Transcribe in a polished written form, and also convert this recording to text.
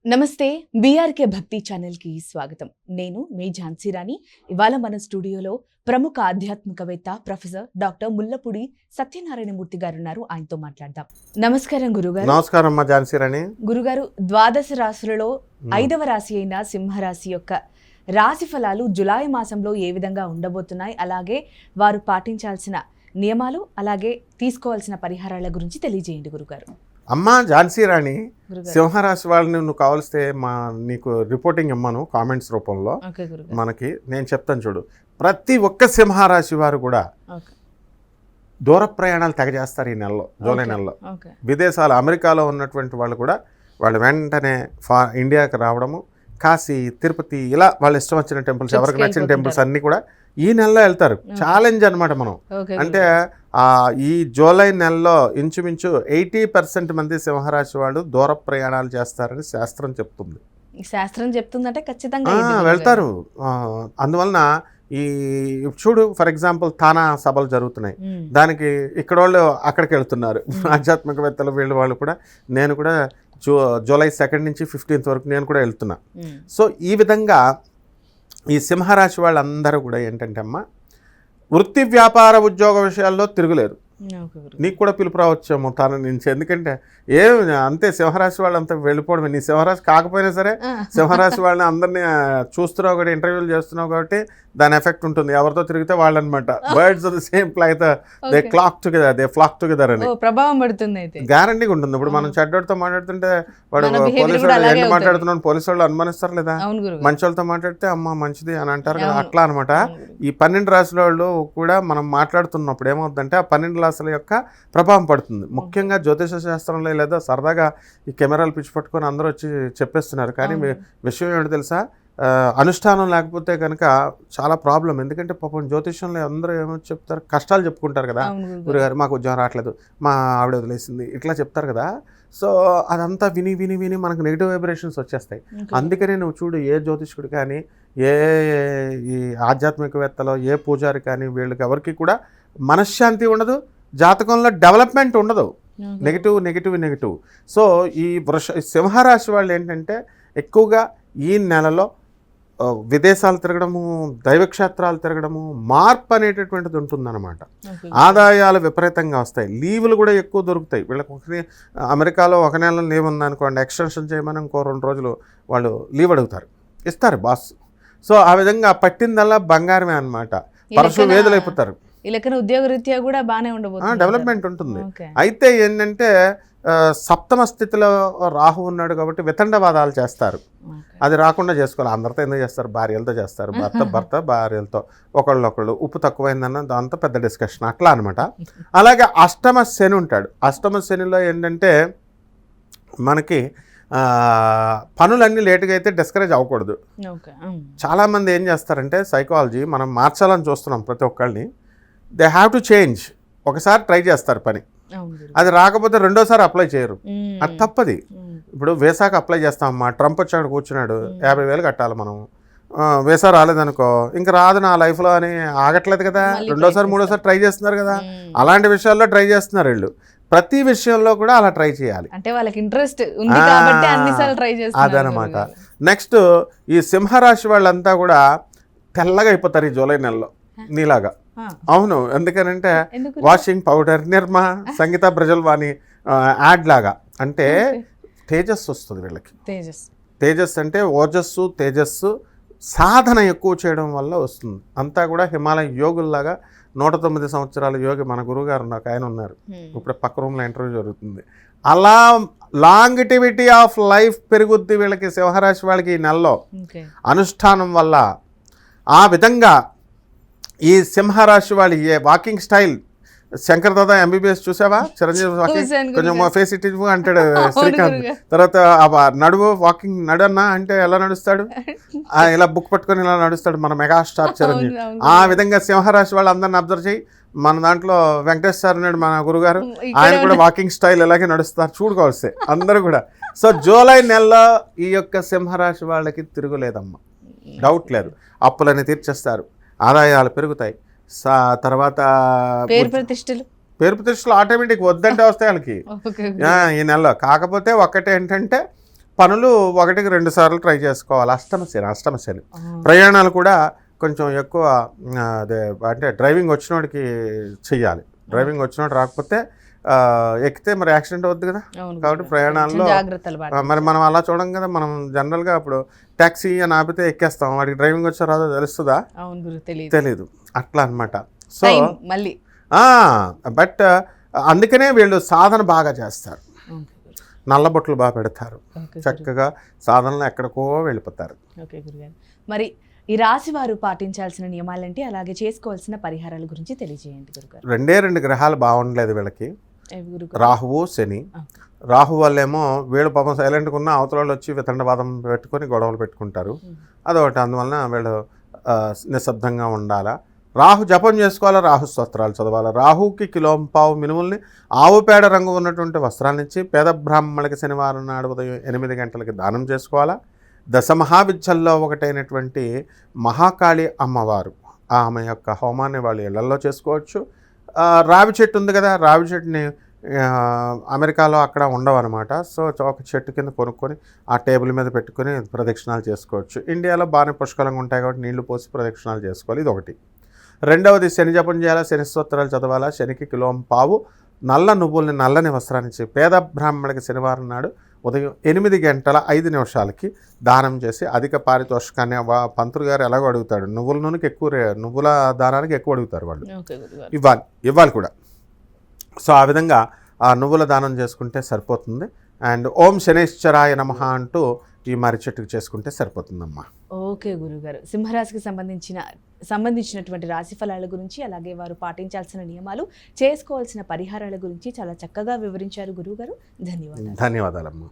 నమస్తే బీఆర్కే భక్తి ఛానల్ కి స్వాగతం. నేను మీ ఝాన్సీ రాణి. ఇవాళ మన స్టూడియోలో ప్రముఖ ఆధ్యాత్మికవేత్త ప్రొఫెసర్ డాక్టర్ ముల్లపూడి సత్యనారాయణమూర్తి గారు ఉన్నారు. ఆయనతో మాట్లాడదాం. నమస్కారం గురుగారు. నమస్కారం అమ్మా ఝాన్సీ రాణి. గురుగారు, ద్వాదశ రాశులలో 5వ రాశి అయిన సింహరాశి యొక్క రాశి ఫలాలు జులై మాసంలో ఏ విధంగా ఉండబోతున్నాయి, అలాగే వారు పాటించాల్సిన నియమాలు, అలాగే తీసుకోవాల్సిన పరిహారాల గురించి తెలియజేయండి గురుగారు. అమ్మా ఝాన్సీ రాణి, సింహరాశి వాళ్ళని నువ్వు కావలిస్తే నీకు రిపోర్టింగ్ ఇమ్మను కామెంట్స్ రూపంలో. మనకి నేను చెప్తాను చూడు, ప్రతి ఒక్క సింహరాశి వారు కూడా దూర ప్రయాణాలు తెగ చేస్తారు ఈ నెలలో, జూలై నెలలో. విదేశాలు, అమెరికాలో ఉన్నటువంటి వాళ్ళు కూడా వాళ్ళు వెంటనే ఇండియాకి రావడము, కాశీ, తిరుపతి, ఇలా వాళ్ళు ఇష్టం వచ్చిన టెంపుల్స్, ఎవరికి నచ్చిన టెంపుల్స్ అన్నీ కూడా ఈ నెలలో వెళ్తారు. ఛాలెంజ్ అనమాట మనం. అంటే ఈ జూలై నెలలో ఇంచుమించు 80% మంది సింహరాశి వాళ్ళు దూర ప్రయాణాలు చేస్తారని శాస్త్రం చెప్తుంది. శాస్త్రం చెప్తుందంటే ఖచ్చితంగా వెళ్తారు. అందువలన ఈ చూడు, ఫర్ ఎగ్జాంపుల్ తానా సభలు జరుగుతున్నాయి, దానికి ఇక్కడ వాళ్ళు అక్కడికి వెళ్తున్నారు. ఆధ్యాత్మికవేత్తలు వీళ్ళు వాళ్ళు కూడా. నేను కూడా జూలై 2 నుంచి 15 వరకు నేను కూడా వెళ్తున్నా. సో ఈ విధంగా ఈ సింహరాశి వాళ్ళందరూ కూడా ఏంటంటే అమ్మా, వృత్తి వ్యాపార ఉద్యోగ విషయాల్లో తిరుగులేదు. నీకు కూడా పిలుపు రావచ్చేమో తన నుంచి, ఎందుకంటే అంతే సింహరాశి వాళ్ళు అంతా వెళ్ళిపోవడమే. నీ సింహరాశి కాకపోయినా సరే సింహరాశి వాళ్ళని అందరినీ చూస్తున్నావు కాబట్టి, ఇంటర్వ్యూలు చేస్తున్నావు కాబట్టి దాని ఎఫెక్ట్ ఉంటుంది. ఎవరితో తిరిగితే వాళ్ళు అనమాట. Birds of the same fly, they flock together అని ప్రభావం పడుతుంది. గ్యారంటీగా ఉంటుంది. ఇప్పుడు మనం చెడ్డోడితో మాట్లాడుతుంటే వాడు పోలీసు వాళ్ళు ఎండి మాట్లాడుతున్నాడు, పోలీసు వాళ్ళు అనుమానిస్తారు లేదా? మంచి వాళ్ళతో మాట్లాడితే అమ్మ మంచిది అని అంటారు కదా, అట్లా అనమాట. ఈ 12 రాశుల వాళ్ళు కూడా మనం మాట్లాడుతున్నప్పుడు ఏమవుతుందంటే ఆ 12 రాశుల యొక్క ప్రభావం పడుతుంది. ముఖ్యంగా జ్యోతిష శాస్త్రంలో లేదా సరదాగా ఈ కెమెరాలు పిచ్చి పట్టుకొని అందరూ వచ్చి చెప్పేస్తున్నారు. కానీ విషయం ఏంటో తెలుసా, అనుష్ఠానం లేకపోతే కనుక చాలా ప్రాబ్లం. ఎందుకంటే పాపం జ్యోతిష్యంలో అందరూ ఏమో చెప్తారు, కష్టాలు చెప్పుకుంటారు కదా. గురుగారు మాకు ఉద్యోగం రావట్లేదు, మా ఆవిడ వదిలేసింది, ఇట్లా చెప్తారు కదా. సో అదంతా విని విని విని మనకు నెగిటివ్ వైబ్రేషన్స్ వచ్చేస్తాయి. అందుకనే నువ్వు చూడు, ఏ జ్యోతిష్కుడు కానీ, ఈ ఆధ్యాత్మికవేత్తలో ఏ పూజారి కానీ, వీళ్ళకి ఎవరికి కూడా మనశ్శాంతి ఉండదు, జాతకంలో డెవలప్మెంట్ ఉండదు. నెగిటివ్. సో ఈ సింహరాశి వాళ్ళు ఏంటంటే ఎక్కువగా ఈ నెలలో విదేశాలు తిరగడము, దైవక్షేత్రాలు తిరగడము, మార్పు అనేటటువంటిది ఉంటుందన్నమాట. ఆదాయాలు విపరీతంగా వస్తాయి, లీవులు కూడా ఎక్కువ దొరుకుతాయి వీళ్ళకి. అమెరికాలో 1 నెల లీవ్ ఉందనుకోండి, ఎక్స్టెన్షన్ చేయమని ఇంకో 2 రోజులు వాళ్ళు లీవ్ అడుగుతారు, ఇస్తారు బాస్. సో ఆ విధంగా పట్టిందల్లా బంగారమే అనమాట. పరశు వేదులైపోతారు. ఉద్యోగ రీత్యా కూడా బాగానే ఉండబోతుంది, డెవలప్మెంట్ ఉంటుంది. అయితే ఏంటంటే సప్తమ స్థితిలో రాహు ఉన్నాడు కాబట్టి వితండవాదాలు చేస్తారు. అది రాకుండా చేసుకోవాలి. అందరితో ఎందుకు చేస్తారు? భార్యలతో చేస్తారు, భర్త భార్యలతో, ఒకళ్ళు ఉప్పు తక్కువైందన్న దాంతో పెద్ద డిస్కషన్, అట్లా అనమాట. అలాగే అష్టమ శని ఉంటాడు. అష్టమ శనిలో ఏంటంటే మనకి పనులన్నీ లేటుగా అయితే డిస్కరేజ్ అవ్వకూడదు. చాలామంది ఏం చేస్తారంటే, సైకాలజీ మనం మార్చాలని చూస్తున్నాం ప్రతి ఒక్కళ్ళని. They have to change. ఒకసారి ట్రై చేస్తారు పని, అది రాకపోతే రెండోసారి అప్లై చేయరు. అది తప్పది. ఇప్పుడు వీసాకి అప్లై చేస్తామమ్మా, ట్రంప్ వచ్చాడు కూర్చున్నాడు, 50,000 కట్టాలి మనం. వీసా రాలేదనుకో, ఇంకా రాదు నా లైఫ్లో అని ఆగట్లేదు కదా, రెండోసారి మూడోసారి ట్రై చేస్తున్నారు కదా. అలాంటి విషయాల్లో ట్రై చేస్తున్నారు వీళ్ళు. ప్రతి విషయంలో కూడా అలా ట్రై చేయాలి, అంటే వాళ్ళకి ఇంట్రెస్ట్ ఉంది కాబట్టి అన్నిసార్లు ట్రై చేస్తారు. అదనమాట. నెక్స్ట్ ఈ సింహరాశి వాళ్ళంతా కూడా తెల్లగా అయిపోతారు ఈ జూలై నెలలో నీలాగా. అవును, ఎందుకనంటే వాషింగ్ పౌడర్, నిర్మా, సంగీత బ్రజల్వాణి యాడ్ లాగా. అంటే తేజస్సు వస్తుంది వీళ్ళకి. తేజస్సు అంటే ఓజస్సు, తేజస్సు, సాధన ఎక్కువ చేయడం వల్ల వస్తుంది. అంతా కూడా హిమాలయ యోగుల్లాగా 109 సంవత్సరాల యోగి మన గురువుగారు నాకు ఆయన ఉన్నారు, ఇప్పుడు పక్క రూమ్లో ఇంటర్వ్యూ జరుగుతుంది. అలా లాంగిటివిటీ ఆఫ్ లైఫ్ పెరుగుద్ది వీళ్ళకి, సింహరాశి వాళ్ళకి ఈ నెలలో అనుష్ఠానం వల్ల. ఆ విధంగా ఈ సింహరాశి వాళ్ళ walking style, Shankar Dada MBBS చూసావా? చిరంజీవి వాకింగ్ కొంచెం ఫేస్ ఇట్ అంటాడు శ్రీకాంత్. తర్వాత నడువు వాకింగ్ నడన్నా అంటే ఎలా నడుస్తాడు, ఇలా బుక్ పట్టుకొని ఇలా నడుస్తాడు మన మెగాస్టార్ చిరంజీవి. ఆ విధంగా సింహరాశి వాళ్ళు అందరిని అబ్జర్వ్ చేయి. మన దాంట్లో వెంకటేష్ సార్ ఉన్నాడు, మన గురుగారు, ఆయన కూడా వాకింగ్ స్టైల్ ఇలాగే నడుస్తారు, చూడుకోవాల్సే అందరూ కూడా. సో జూలై నెలలో ఈ యొక్క సింహరాశి వాళ్ళకి తిరుగులేదమ్మా, డౌట్ లేదు. అప్పులని తీర్చేస్తారు, ఆదాయాలు పెరుగుతాయి, తర్వాత పేరు ప్రతిష్టలు ఆటోమేటిక్ వద్దంటే వస్తాయి వాళ్ళకి ఈ నెలలో. కాకపోతే ఒక్కటే ఏంటంటే పనులు 1-2 సార్లు ట్రై చేసుకోవాలి. అష్టమ శని ప్రయాణాలు కూడా కొంచెం ఎక్కువ అదే అంటే డ్రైవింగ్ వచ్చినోడికి చెయ్యాలి. డ్రైవింగ్ వచ్చినోడు రాకపోతే ఎక్కితే మరి యాక్సిడెంట్ అవుద్ది కదా. కాబట్టి ప్రయాణాల్లో మరి మనం అలా చూడం కదా. మనం జనరల్గా ఇప్పుడు ట్యాక్సీ అని ఆపితే ఎక్కేస్తాం, వాడికి డ్రైవింగ్ వచ్చా రాదో తెలుస్తుందా? తెలీదు. అట్లా అనమాట. సో మళ్ళీ బట్ అందుకనే వీళ్ళు సాధన బాగా చేస్తారు, నల్లబొట్లు బాగా పెడతారు, చక్కగా సాధనలో ఎక్కడికో వెళ్ళిపోతారు. ఓకే గురుగారు, మరి ఈ రాశి వారు పాటించాల్సిన నియమాలేంటి, అలాగే చేసుకోవాల్సిన పరిహారాల గురించి తెలియజేయండి గురుగారు. 2 గ్రహాలు బాగుండలేదు వీళ్ళకి, రాహువు శని. రాహు వల్లేమో వీళ్ళు పాపం సైలెంట్గా ఉన్న అవతల వాళ్ళు వచ్చి వితండవాదం పెట్టుకొని గొడవలు పెట్టుకుంటారు. అదొకటి. అందువలన వీళ్ళు నిశ్శబ్దంగా ఉండాలా. రాహు జపం చేసుకోవాలా, రాహు స్తోత్రాలు చదవాలా. రాహుకి కిలోంపావు మినుముల్ని ఆవు పేడ రంగు ఉన్నటువంటి వస్త్రాన్నిచ్చి పేద బ్రాహ్మణులకి శనివారం నాడు ఉదయం 8 గంటలకి దానం చేసుకోవాలా. దశమహావిద్యల్లో ఒకటైనటువంటి మహాకాళి అమ్మవారు, ఆమె యొక్క హోమాన్ని వాళ్ళు ఇళ్లల్లో చేసుకోవచ్చు. రావి చెట్టు ఉంది కదా, రావి చెట్టుని అమెరికాలో అక్కడ ఉండవు అనమాట. సో ఒక చెట్టు కింద కొనుక్కొని ఆ టేబుల్ మీద పెట్టుకొని ప్రదక్షిణాలు చేసుకోవచ్చు. ఇండియాలో బాగానే పుష్కలంగా ఉంటాయి కాబట్టి నీళ్లు పోసి ప్రదక్షిణాలు చేసుకోవాలి. ఇది ఒకటి. రెండవది, శని జపం చేయాలా, శని స్తోత్రాలు చదవాలా. శనికి కిలోంపావు నల్ల నువ్వుల్ని నల్లని వస్త్రాన్నిచ్చి పేద బ్రాహ్మణులకి శనివారం నాడు ఉదయం 8:05 దానం చేసి అధిక పారితోషికాన్ని పంతులు గారు ఎలాగో అడుగుతాడు, నువ్వుల నూనెకి ఎక్కువ నువ్వుల దానానికి ఎక్కువ అడుగుతారు వాళ్ళు, ఇవ్వాలి కూడా. సో ఆ విధంగా ఆ నువ్వుల దానం చేసుకుంటే సరిపోతుంది. అండ్ ఓం శనేశ్వరాయ నమః అంటూ ఈ మర్రి చెట్టుకు చేసుకుంటే సరిపోతుందమ్మా. ఓకే గురుగారు, సింహరాశికి సంబంధించినటువంటి రాశి ఫలాల గురించి, అలాగే వారు పాటించాల్సిన నియమాలు, చేసుకోవాల్సిన పరిహారాల గురించి చాలా చక్కగా వివరించారు గురువుగారు. ధన్యవాదాలమ్మా.